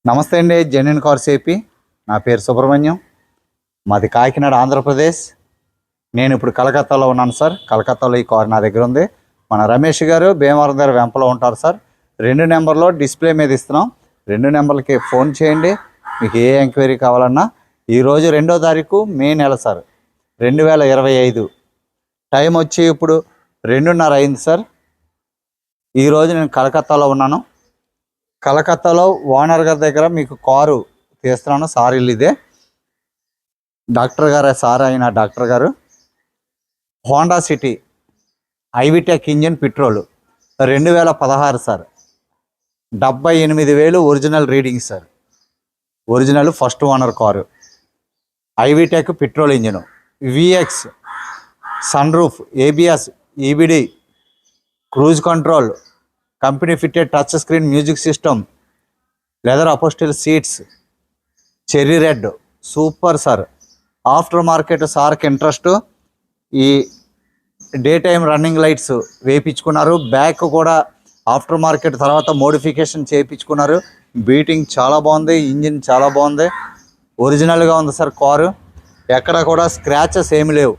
నమస్తే అండి, genuine cars AP. నా పేరు సుబ్రహ్మణ్యం, మాది కాకినాడ, ఆంధ్రప్రదేశ్. నేను ఇప్పుడు కలకత్తాలో ఉన్నాను సార్. కలకత్తాలో ఈ కార్ నా దగ్గర ఉంది. మన రమేష్ గారు భీమవరం దగ్గర వెంపలో ఉంటారు సార్. 2 నెంబర్లో డిస్ప్లే మీద ఇస్తున్నాం. 2 నెంబర్లకి ఫోన్ చేయండి, మీకు ఏ ఎంక్వైరీ కావాలన్నా. ఈరోజు 2వ తారీఖు మే నెల సార్, 2025. టైం వచ్చి ఇప్పుడు 2:30 అయింది సార్. ఈరోజు నేను కలకత్తాలో ఉన్నాను. కలకత్తాలో ఓనర్ గారి దగ్గర మీకు కారు తీస్తున్నాను సార్. ఇల్లు ఇదే, డాక్టర్ గారు సార్ అయిన డాక్టర్ గారు. Honda City iVTEC engine petrol 2016 sir. 78,000 original reading sir. Original first owner car. IVTEC petrol engine, VX, sun roof, ABS, EBD, cruise control, company fitted touch screen music system, leather upholstery seats, cherry red, super sir. After market సార్కి interest. ఈ day time running lights వేయించుకున్నారు. Back కూడా after market తర్వాత modification చేయించుకున్నారు. Beating చాలా బాగుంది, engine చాలా బాగుంది, ఒరిజినల్గా ఉంది సార్ కారు. ఎక్కడ కూడా స్క్రాచెస్ ఏమి లేవు.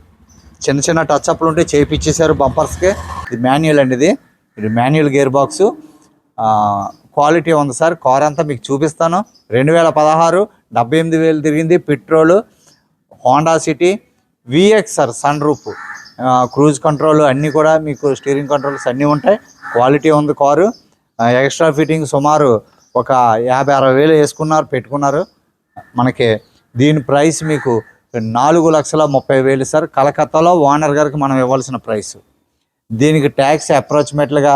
చిన్న చిన్న టచ్అప్లు ఉంటే చేయించేశారు బంపర్స్కి. ఇది మాన్యువల్ అండి, ఇది మాన్యువల్ గేర్ బాక్సు. క్వాలిటీ ఉంది సార్. కార్ అంతా మీకు చూపిస్తాను. 2016, 78,000 తిరిగింది. పెట్రోలు, Honda city, VX sir. Sun roof, cruise control అన్నీ కూడా మీకు, స్టీరింగ్ కంట్రోల్స్ అన్నీ ఉంటాయి. క్వాలిటీ ఉంది కారు. ఎక్స్ట్రా ఫిట్టింగ్ సుమారు ఒక 50-60 వేలు పెట్టుకున్నారు. మనకి దీని ప్రైస్ మీకు 4,30,000 సార్. కలకత్తాలో ఓనర్ గారికి మనం ఇవ్వాల్సిన ప్రైస్. దీనికి ట్యాక్స్ అప్రాక్సిమేట్లుగా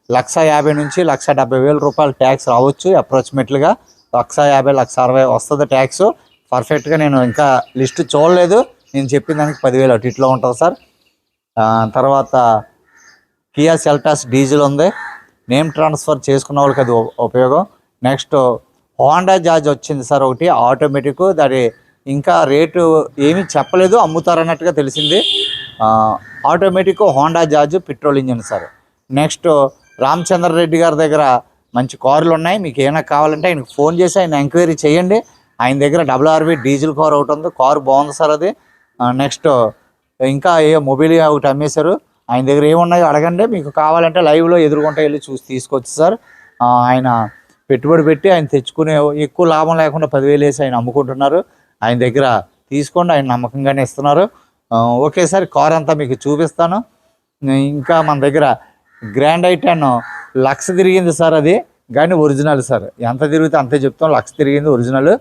1,50,000 నుంచి 1,70,000 రూపాయలు ట్యాక్స్ రావచ్చు. అప్రాక్సిమేట్లుగా 1,50,000, 1,60,000 వస్తుంది ట్యాక్స్. పర్ఫెక్ట్గా నేను ఇంకా లిస్ట్ చూడలేదు. నేను చెప్పిన దానికి 10,000 అటు ఇట్లో ఉంటుంది సార్. తర్వాత కియా సెల్టాస్ డీజిల్ ఉంది. నేమ్ ట్రాన్స్ఫర్ చేసుకున్న వాళ్ళకి అది ఉపయోగం. నెక్స్ట్ హోండా జాజ్ వచ్చింది సార్ ఒకటి, ఆటోమేటిక్. దాని ఇంకా రేటు ఏమీ చెప్పలేదు, అమ్ముతారన్నట్టుగా తెలిసింది. Automatic Honda jazz petrol engine sir. Next Ramachandra Reddy గారి దగ్గర మంచి కార్లు ఉన్నాయి. మీకు ఏమైనా కావాలంటే ఆయనకు ఫోన్ చేసి ఆయన ఎంక్వైరీ చేయండి. ఆయన దగ్గర WRV డీజిల్ కార్ ఒకటి ఉంది. కారు బాగుంది సార్ అది. నెక్స్ట్ ఇంకా మొబిలియా ఒకటి అమ్మేశారు. ఆయన దగ్గర ఏమున్నాయో అడగండి. మీకు కావాలంటే లైవ్లో ఎదురుకుంటే వెళ్ళి చూసి తీసుకోవచ్చు సార్. ఆయన పెట్టుబడి పెట్టి ఆయన తెచ్చుకునే, ఎక్కువ లాభం లేకుండా 10,000 వేసి ఆయన అమ్ముకుంటున్నారు. ఆయన దగ్గర తీసుకోండి, ఆయన నమ్మకంగానే ఇస్తున్నారు. ఓకే సార్, కార్ అంతా మీకు చూపిస్తాను. ఇంకా మన దగ్గర గ్రాండ్ ఐ10 1,00,000 తిరిగింది సార్. అది కానీ ఒరిజినల్ సార్. ఎంత తిరిగితే అంతే చెప్తాం. 1,00,000 తిరిగింది, ఒరిజినల్.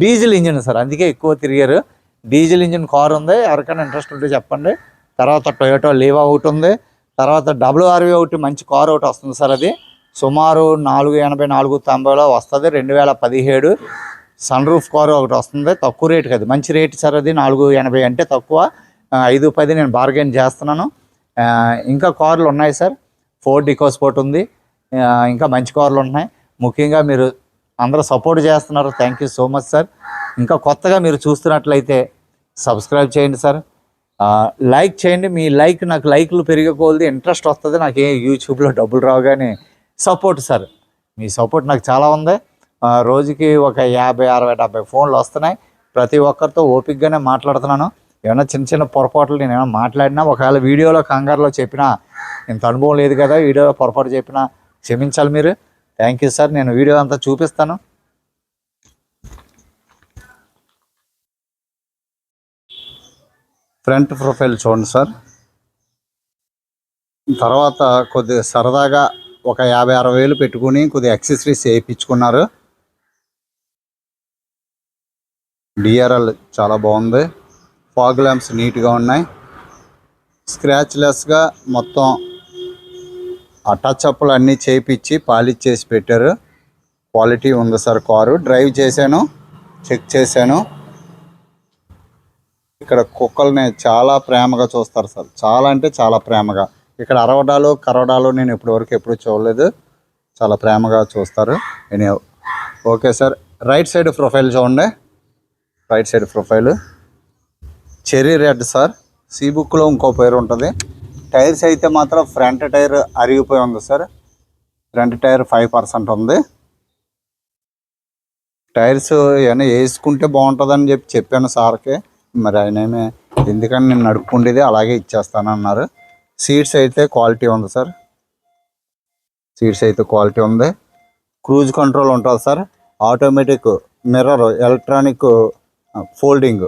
డీజిల్ ఇంజిన్ సార్, అందుకే ఎక్కువ తిరిగారు. డీజిల్ ఇంజిన్ కార్ ఉంది. ఎవరికైనా ఇంట్రెస్ట్ ఉంటే చెప్పండి. తర్వాత టొయోటో లీవా ఒకటి ఉంది. తర్వాత WRV ఒకటి మంచి కార్ ఒకటి వస్తుంది సార్. అది సుమారు 480, 490లో వస్తుంది. 2017 సన్ రూఫ్ కారు ఒకటి వస్తుంది. తక్కువ రేటు కదా, మంచి రేటు సార్. అది 480 అంటే తక్కువ. 5-10 నేను బార్గెన్ చేస్తున్నాను. ఇంకా కార్లు ఉన్నాయి సార్. ఫోర్డ్ ఈకోస్పోర్ట్ ఉంది. ఇంకా మంచి కార్లు ఉన్నాయి. ముఖ్యంగా మీరు అందరూ సపోర్ట్ చేస్తున్నారు. Thank you so much sir. ఇంకా కొత్తగా మీరు చూస్తున్నట్లయితే సబ్స్క్రైబ్ చేయండి సార్. లైక్ చేయండి. మీ లైక్ నాకు, లైక్లు పెరిగేకొలది ఇంట్రెస్ట్ వస్తుంది. నాకు యూట్యూబ్లో డబ్బులు రావు, కానీ సపోర్ట్ సార్, మీ సపోర్ట్ నాకు చాలా ఉంది. రోజుకి ఒక 50, 60, 70 ఫోన్లు వస్తున్నాయి. ప్రతి ఒక్కరితో ఓపికగానే మాట్లాడుతున్నాను. ఏమైనా చిన్న చిన్న పొరపాట్లు నేను ఏమైనా మాట్లాడినా, ఒకవేళ వీడియోలో కంగారులో చెప్పినా, ఇంత అనుభవం లేదు కదా, వీడియోలో పొరపాటు చెప్పినా క్షమించాలి మీరు. Thank you sir. నేను వీడియో అంతా చూపిస్తాను. ఫ్రంట్ ప్రొఫైల్ చూడండి సార్. తర్వాత కొద్దిగా సరదాగా ఒక 50-60 వేలు పెట్టుకుని కొద్దిగా యాక్సెసరీస్ వేయించుకున్నారు. డిఆర్ఎల్ చాలా బాగుంది. ఫాగ్ ల్యాంప్స్ నీట్గా ఉన్నాయి. స్క్రాచ్ లెస్గా మొత్తం ఆ టచ్ అప్లు అన్నీ చేయించి పాలిష్ చేసి పెట్టారు. క్వాలిటీ ఉంది సార్ కారు. డ్రైవ్ చేశాను, చెక్ చేశాను. ఇక్కడ కుక్కల్ని చాలా ప్రేమగా చూస్తారు సార్. చాలా అంటే చాలా ప్రేమగా. ఇక్కడ అరవడాలు కరవడాలు నేను ఎప్పుడు చూడలేదు. చాలా ప్రేమగా చూస్తారు. Okay sir. Right side profile చూడండి. Right side profile cherry red sir. సీ బుక్లో ఇంకో పేరు ఉంటుంది. టైర్స్ అయితే మాత్రం ఫ్రంట్ టైర్ అరిగిపోయి ఉంది సార్. ఫ్రంట్ టైర్ 5% ఉంది. టైర్స్ ఏమైనా వేసుకుంటే బాగుంటుందని చెప్పాను సార్కి. మరి ఆయనేమే ఎందుకని నేను నడుపుకుండేది అలాగే ఇచ్చేస్తానన్నారు. సీట్స్ అయితే క్వాలిటీ ఉంది సార్. సీట్స్ అయితే క్వాలిటీ ఉంది. క్రూజ్ కంట్రోల్ ఉంటుంది sir. Automatic mirror, electronic folding,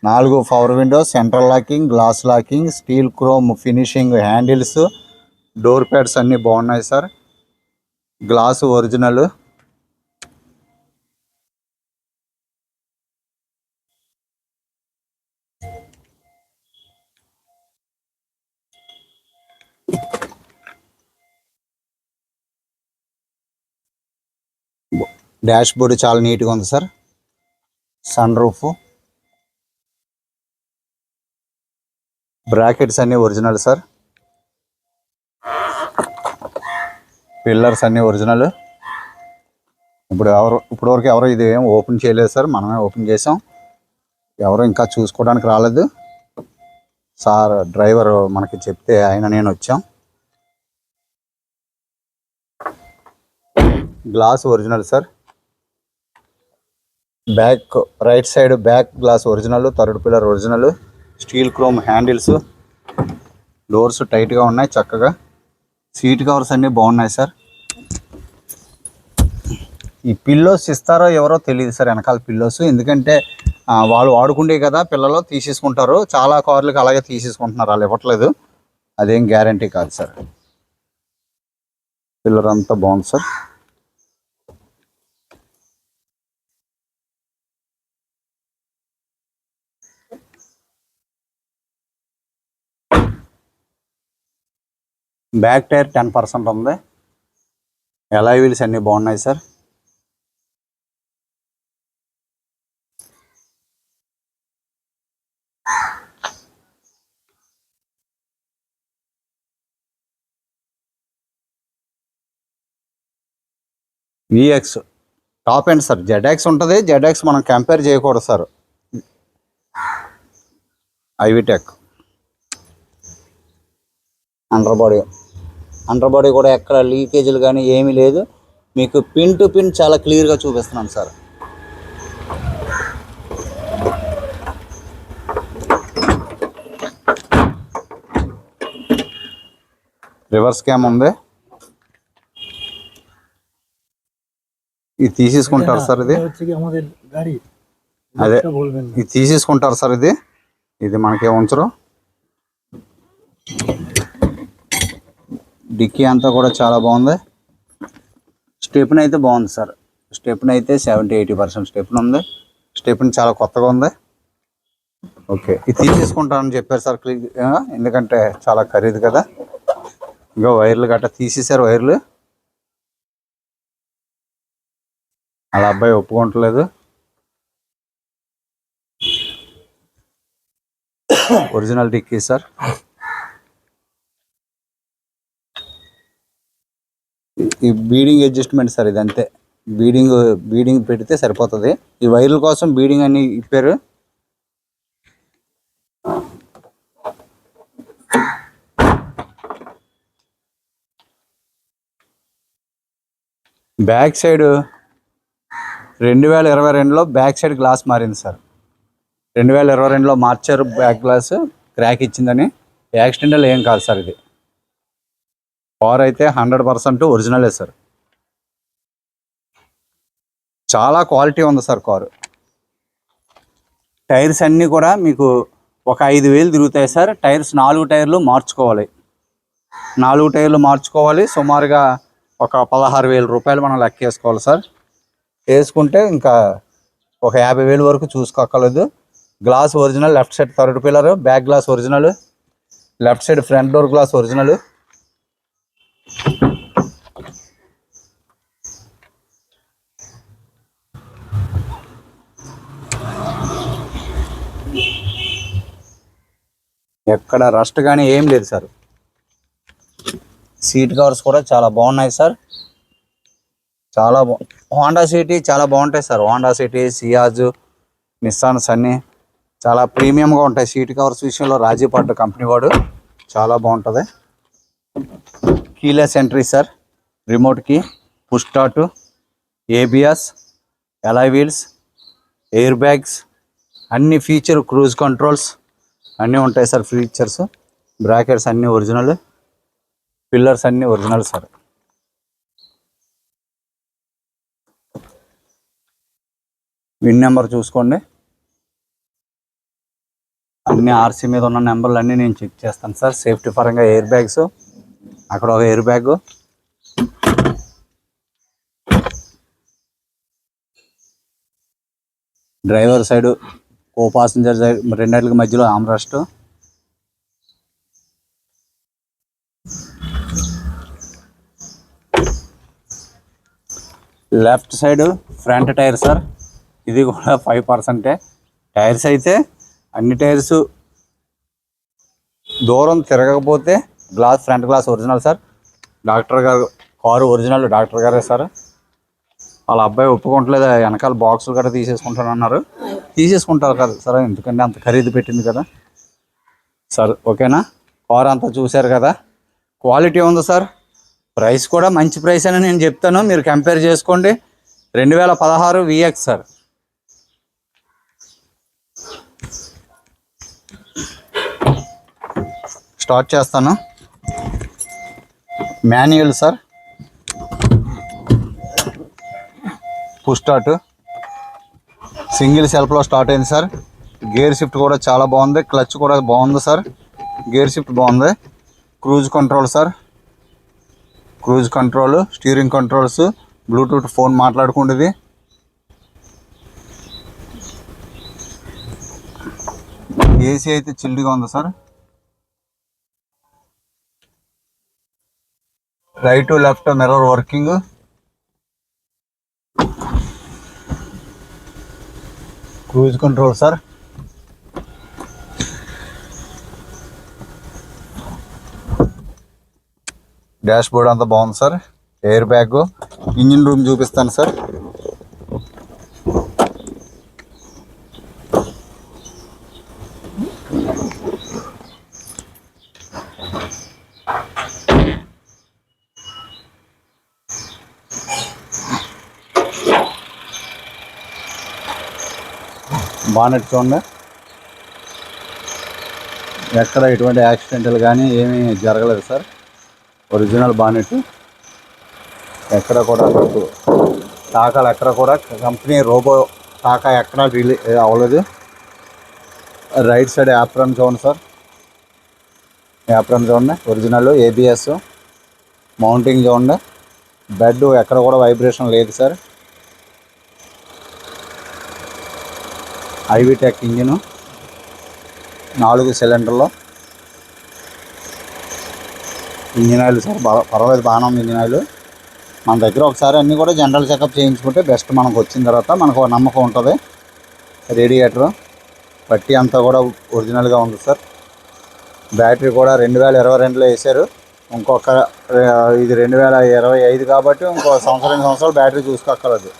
4 power windows, central locking, glass locking, steel chrome finishing handles, door pads అన్నీ బాగున్నాయి sir. Glass original. Dash board చాలా నీట్గా ఉంది సార్. సన్ రూఫ్, బ్రాకెట్స్ అన్నీ original sir. Pillars అన్నీ original. ఇప్పటివరకు ఎవరు ఇది ఏం ఓపెన్ చేయలేదు సార్, మనమే ఓపెన్ చేసాం. ఎవరు ఇంకా చూసుకోవడానికి రాలేదు సార్. డ్రైవర్ మనకి చెప్తే నేను వచ్చాం. Glass original sir. Back right side back glass original, third pillar original, steel chrome handles, doors టైట్గా ఉన్నాయి చక్కగా. సీట్ కవర్స్ అన్నీ బాగున్నాయి సార్. ఈ పిల్లోస్ ఇస్తారో ఎవరో తెలియదు సార్, వెనకాల పిల్లోస్. ఎందుకంటే వాళ్ళు వాడుకుంటే కదా పిల్లలు తీసేసుకుంటారు. చాలా కార్లకు అలాగే తీసేసుకుంటున్నారు, వాళ్ళు ఇవ్వట్లేదు. అదేం గ్యారంటీ కాదు సార్. పిల్లర్ అంతా బాగుంది సార్. బ్యాక్ టైర్ 10% ఉంది. అలాయ్ వీల్స్ అన్నీ బాగున్నాయి sir. Vx top end sir. ZX ఉంటుంది. జెడ్ఎక్స్ మనం కంపేర్ చేయకూడదు సార్. ఐవిటెక్ అండర్ బాడీ కూడా ఎక్కడ లీకేజీలు కానీ ఏమీ లేదు. మీకు పిన్ టు పిన్ చాలా క్లియర్గా చూపిస్తున్నాను సార్. రివర్స్ క్యామ్ ఉంది. ఇది తీసేసుకుంటారు సార్. ఇది అదే ఇది తీసేసుకుంటారు సార్. ఇది మనకి ఉంచరు. డిక్కీ అంతా కూడా చాలా బాగుంది. స్టెప్ని అయితే బాగుంది సార్. స్టెప్ని అయితే 70-80% స్టెప్ని ఉంది. స్టెప్ని చాలా కొత్తగా ఉంది. ఓకే, ఇది తీసేసుకుంటానని చెప్పారు సార్. ఎందుకంటే చాలా ఖరీదు కదా. ఇంకా వైర్లు గట్రా తీసేసారు. వైర్లు అలా అబ్బాయి ఒప్పుకోవట్లేదు. Original dickey sir. ఈ బీడింగ్ అడ్జస్ట్మెంట్ సార్. ఇది అంతే. బీడింగ్ పెడితే సరిపోతుంది. ఈ వైర్ల కోసం బీడింగ్ అన్ని ఇప్పారు. బ్యాక్ సైడ్ 2022లో బ్యాక్ సైడ్ గ్లాస్ మారింది సార్. 2022లో మార్చారు. బ్యాక్ గ్లాస్ క్రాక్ ఇచ్చిందని. యాక్సిడెంటల్ ఏం కాదు సార్. ఇది కార్ అయితే 100% ఒరిజినలే సార్. చాలా క్వాలిటీ ఉంది సార్ కారు. టైర్స్ అన్నీ కూడా మీకు ఒక 5,000 తిరుగుతాయి సార్. టైర్స్ 4 టైర్లు మార్చుకోవాలి. 4 టైర్లు మార్చుకోవాలి. సుమారుగా ఒక 16,000 రూపాయలు మనం లెక్క వేసుకోవాలి సార్. వేసుకుంటే ఇంకా ఒక 50,000 వరకు చూసుకోక్కర్లేదు. Glass original. Left side third pillar, back glass original, left side front door glass original. ఎక్కడ రస్ట్ కానీ ఏం లేదు సార్. సీట్ కవర్స్ కూడా చాలా బాగున్నాయి సార్. చాలా హోండా సిటీ చాలా బాగుంటాయి సార్. హోండా సిటీ, సియాజ్, నిస్సాన్స్ అన్నీ చాలా ప్రీమియంగా ఉంటాయి. సీట్ కవర్స్ విషయంలో రాజీ పడ్డ కంపెనీ వాడు. చాలా బాగుంటుంది. Keyless entry sir. Remote key, push start, ABS, alloy wheels, air bags, అన్ని ఫీచర్, క్రూజ్ కంట్రోల్స్ అన్నీ ఉంటాయి సార్. ఫీచర్స్, బ్రాకెట్స్ అన్నీ ఒరిజినల్, పిల్లర్స్ అన్నీ ఒరిజినల్ సార్. విన్ నెంబర్ చూసుకోండి. అన్ని ఆర్సీ మీద ఉన్న నెంబర్లు అన్నీ నేను చెక్ చేస్తాను సార్. సేఫ్టీ పరంగా ఎయిర్ బ్యాగ్స్, అక్కడ ఒక air bag, driver side, co passenger side రెండింటికి మధ్యలో armrest, left side front tyre sir. ఇది కూడా 5%. టైర్స్ అయితే అన్ని టైర్స్ దూరం తిరగకపోతే glass, front glass original sir. Doctor గారు కారు ఒరిజినల్, డాక్టర్ గారే సార్. వాళ్ళ అబ్బాయి ఒప్పుకోవట్లేదు, వెనకాల బాక్సులు కూడా తీసేసుకుంటానన్నారు. తీసేసుకుంటారు కదా సార్, ఎందుకంటే అంత ఖరీదు పెట్టింది కదా సార్. ఓకేనా? కారు అంతా చూశారు కదా, క్వాలిటీ ఉంది సార్. ప్రైస్ కూడా మంచి ప్రైస్ అని నేను చెప్తాను, మీరు కంపేర్ చేసుకోండి. 2016 VX సార్. స్టార్ట్ చేస్తాను. Manual sir, push start, single సెల్ఫ్లో స్టార్ట్ అయింది సార్. గేర్ షిఫ్ట్ కూడా చాలా బాగుంది, క్లచ్ కూడా బాగుంది సార్. గేర్ షిఫ్ట్ బాగుంది. Cruise control sir, cruise control, steering controls, bluetooth phone మాట్లాడుకుంటుంది. ఏసీ అయితే చిల్డ్గా ఉంది sir. Right left mirror working. Cruise control sir. Dash board అంతా బాగుంది sir. Air bag, engine room చూపిస్తాను సార్. బానెట్ చూడండి, ఎక్కడ ఎటువంటి యాక్సిడెంట్లు కానీ ఏమీ జరగలేదు సార్. ఒరిజినల్ బానెట్, ఎక్కడ కూడా టాకాలు ఎక్కడ కూడా కంపెనీ రోబో టాకా ఎక్కడ అవ్వలేదు. రైట్ సైడ్ యాప్రన్ చూడండి సార్. యాప్రన్ చూడండి ఒరిజినల్. ABS, మౌంటింగ్ చూడండి. బెడ్ ఎక్కడ కూడా వైబ్రేషన్ లేదు సార్. ఐవీటెక్ ఇంజిన్, 4 సిలిండర్లో. ఇంజిన్ ఆయిల్ సార్ పర్వాలేదు, బాగానే ఉంది ఇంజిన్ ఆయిల్. మన దగ్గర ఒకసారి అన్నీ కూడా జనరల్ చెకప్ చేయించుకుంటే బెస్ట్. మనకు వచ్చిన తర్వాత మనకు నమ్మకం ఉంటుంది. రేడియేటర్ పట్టి అంతా కూడా ఒరిజినల్గా ఉంది సార్. బ్యాటరీ కూడా 2022లో వేశారు. ఇంకొక ఇది 2025 కాబట్టి ఇంకో సంవత్సరాలు బ్యాటరీ చూసుకోక్కర్లేదు.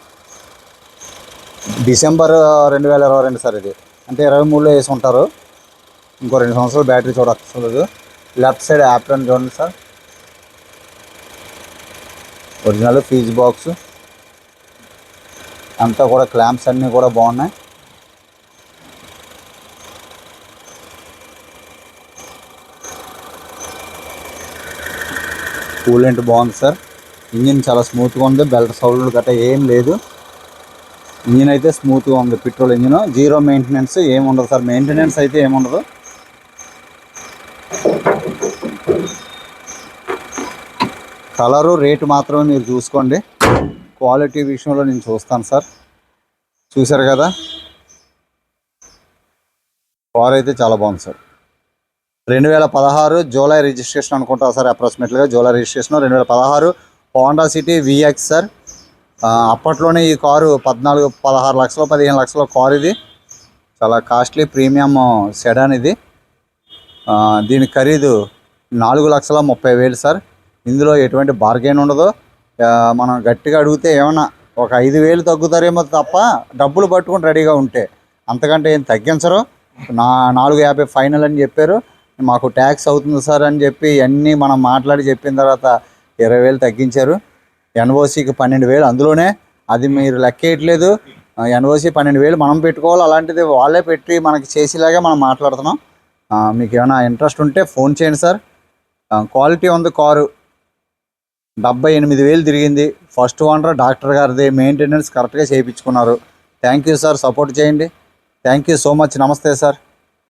December 2022 sir. ఇది అంటే 23లో వేసి ఉంటారు. ఇంకో 2 సంవత్సరాలు బ్యాటరీ చూడక్కర్లేదు. లెఫ్ట్ సైడ్ యాప్రన్ చూడండి సార్. ఒరిజినల్ ఫీజ్ బాక్స్ అంతా కూడా, క్లాంప్స్ అన్నీ కూడా బాగున్నాయి. కూలెంట్ బాగుంది సార్. ఇంజిన్ చాలా స్మూత్గా ఉంది, బెల్ట్ సౌండ్ గట్రా ఏం లేదు. ఇంజిన్ అయితే స్మూత్గా ఉంది, పెట్రోల్ ఇంజిన్. జీరో మెయింటెనెన్స్ ఏముండదు సార్. మెయింటెనెన్స్ అయితే ఏముండదు. కలరు రేటు మాత్రమే మీరు చూసుకోండి. క్వాలిటీ విషయంలో నేను చూస్తాను సార్. చూశారు కదా, కార్ అయితే చాలా బాగుంది సార్. 2016 జూలై రిజిస్ట్రేషన్ అనుకుంటా సార్. అప్రాక్సిమేట్గా July registration. 2016 Honda City VX sir. అప్పట్లోనే ఈ కారు 16 లక్షలు 15 లక్షల కారు. ఇది చాలా కాస్ట్లీ ప్రీమియం సెడాన్ ఇది. దీని ఖరీదు 4,30,000 సార్. ఇందులో ఎటువంటి బార్గెన్ ఉండదు. మనం గట్టిగా అడిగితే ఏమన్నా ఒక 5,000 తగ్గుతారేమో తప్ప, డబ్బులు పట్టుకుని రెడీగా ఉంటే అంతకంటే ఏం తగ్గించరు. 4,50 ఫైనల్ అని చెప్పారు. మాకు ట్యాక్స్ అవుతుంది సార్ అని చెప్పి అన్నీ మనం మాట్లాడి చెప్పిన తర్వాత 20,000 తగ్గించారు. NOCకి 12,000. అందులోనే అది మీరు లెక్కేయట్లేదు. ఎన్ఓసి 12,000 మనం పెట్టుకోవాలి, అలాంటిది వాళ్ళే పెట్టి మనకి చేసేలాగా మనం మాట్లాడుతున్నాం. మీకు ఏమైనా ఇంట్రెస్ట్ ఉంటే ఫోన్ చేయండి సార్. క్వాలిటీ ఉంది కారు, 78,000 తిరిగింది. ఫస్ట్ ఓనర్ డాక్టర్ గారిది, మెయింటెనెన్స్ కరెక్ట్గా చేయించుకున్నారు. థ్యాంక్ యూ సార్, సపోర్ట్ చేయండి. Thank you so much. నమస్తే సార్.